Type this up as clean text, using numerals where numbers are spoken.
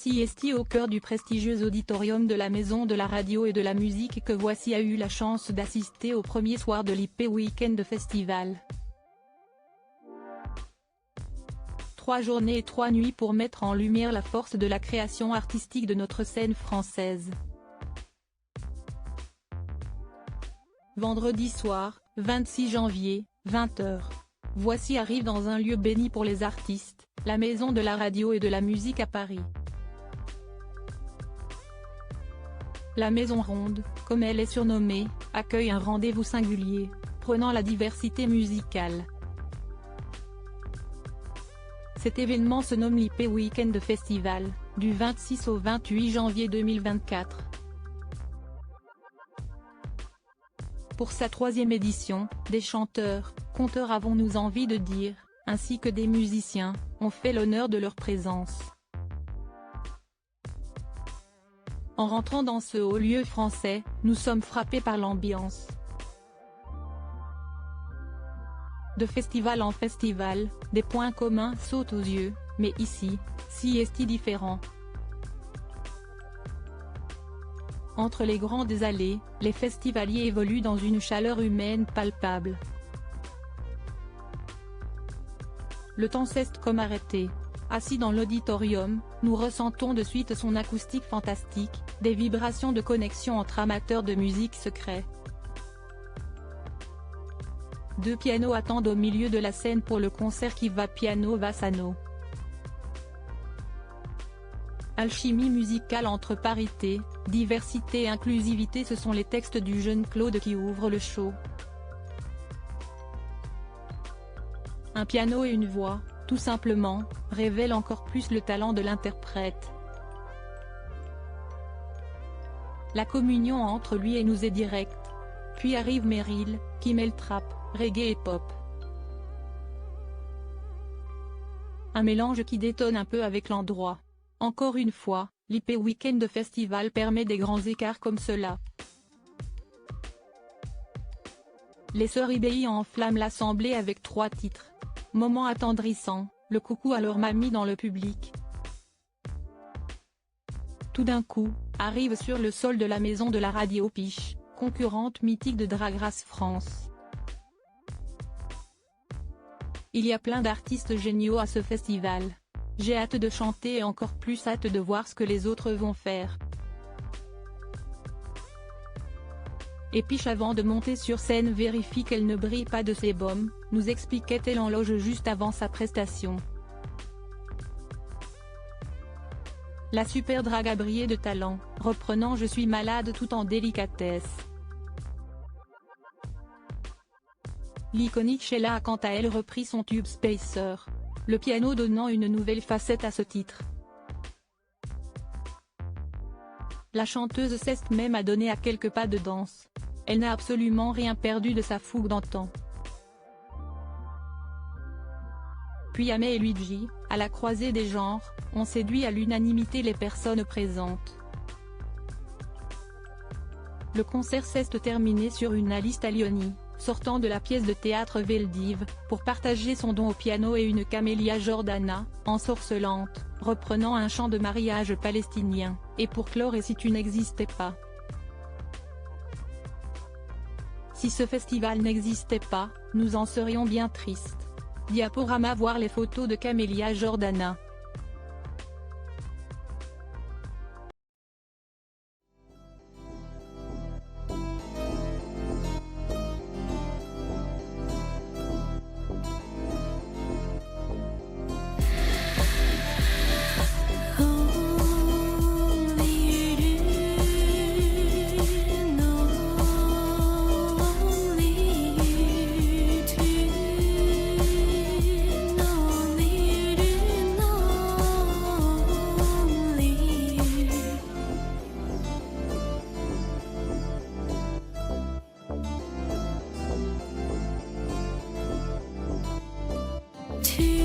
CST au cœur du prestigieux auditorium de la Maison de la Radio et de la Musique que Voici a eu la chance d'assister au premier soir de l'IP Weekend Festival. 3 journées et 3 nuits pour mettre en lumière la force de la création artistique de notre scène française. Vendredi soir, 26 janvier, 20h. Voici arrive dans un lieu béni pour les artistes, la Maison de la Radio et de la Musique à Paris. La Maison Ronde, comme elle est surnommée, accueille un rendez-vous singulier, prenant la diversité musicale. Cet événement se nomme l'IP Weekend Festival, du 26 au 28 janvier 2024. Pour sa 3e édition, des chanteurs, conteurs avons-nous envie de dire, ainsi que des musiciens, ont fait l'honneur de leur présence. En rentrant dans ce haut lieu français, nous sommes frappés par l'ambiance. De festival en festival, des points communs sautent aux yeux, mais ici, CST différent. Entre les grandes allées, les festivaliers évoluent dans une chaleur humaine palpable. Le temps cesse comme arrêté. Assis dans l'auditorium, nous ressentons de suite son acoustique fantastique, des vibrations de connexion entre amateurs de musique secrets. 2 pianos attendent au milieu de la scène pour le concert qui va piano Vassano. Alchimie musicale entre parité, diversité et inclusivité, ce sont les textes du jeune Claude qui ouvrent le show. Un piano et une voix, tout simplement, révèlent encore plus le talent de l'interprète. La communion entre lui et nous est directe. Puis arrive Meryl, qui mêle trap, reggae et pop. Un mélange qui détonne un peu avec l'endroit. Encore une fois, l'IP Weekend Festival permet des grands écarts comme cela. Les sœurs IBI enflamment l'assemblée avec 3 titres. Moment attendrissant, le coucou à leur mamie dans le public. Tout d'un coup, arrive sur le sol de la Maison de la Radio Piche, concurrente mythique de Drag Race France. Il y a plein d'artistes géniaux à ce festival. J'ai hâte de chanter et encore plus hâte de voir ce que les autres vont faire. Et Piche avant de monter sur scène vérifie qu'elle ne brille pas de ses baumes, nous expliquait-elle en loge juste avant sa prestation. La super drague a brillé de talent, reprenant Je suis malade tout en délicatesse. L'iconique Sheila a quant à elle repris son tube Spacer. Le piano donnant une nouvelle facette à ce titre. La chanteuse s'est même adonnée à quelques pas de danse. Elle n'a absolument rien perdu de sa fougue d'antan. Puis Amé et Luigi, à la croisée des genres, ont séduit à l'unanimité les personnes présentes. Le concert s'est terminé sur une Alice Talioni, sortant de la pièce de théâtre Veldiv, pour partager son don au piano et une Camélia Jordana, ensorcelante, reprenant un chant de mariage palestinien, et pour clore Et si tu n'existais pas. Si ce festival n'existait pas, nous en serions bien tristes. Diaporama. Voir les photos de Camélia Jordana. To